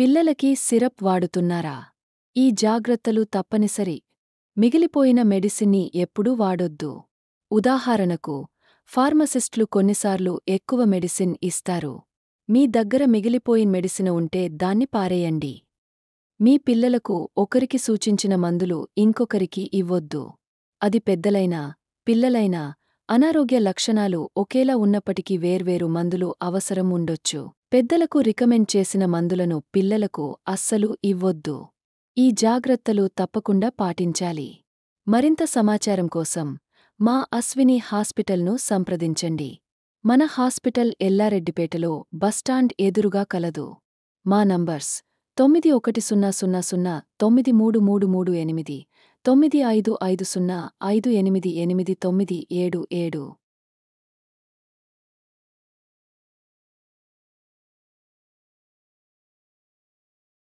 పిల్లలకి సిరప్ వాడుతున్నారా? ఈ జాగ్రత్తలు తప్పనిసరి. మిగిలిపోయిన మెడిసిన్ని ఎప్పుడూ వాడొద్దు. ఉదాహరణకు, ఫార్మసిస్టులు కొన్నిసార్లు ఎక్కువ మెడిసిన్ ఇస్తారు. మీ దగ్గర మిగిలిపోయిన మెడిసిన్ ఉంటే దాన్ని పారేయండి. మీ పిల్లలకు ఒకరికి సూచించిన మందులు ఇంకొకరికి ఇవ్వొద్దు. అది పెద్దలైనా, పిల్లలైనా, అనారోగ్య లక్షణాలు ఒకేలా ఉన్నప్పటికీ వేర్వేరు మందులు అవసరం ఉండొచ్చు. పెద్దలకు రికమెండ్ చేసిన మందులను పిల్లలకు అస్సలు ఇవ్వొద్దు. ఈ జాగ్రత్తలు తప్పకుండా పాటించాలి. మరింత సమాచారం కోసం మా అశ్విని హాస్పిటల్ను సంప్రదించండి. మన హాస్పిటల్ ఎల్లారెడ్డిపేటలో బస్టాండ్ ఎదురుగా కలదు. మా నంబర్స్ 9100 933338, 9550588977.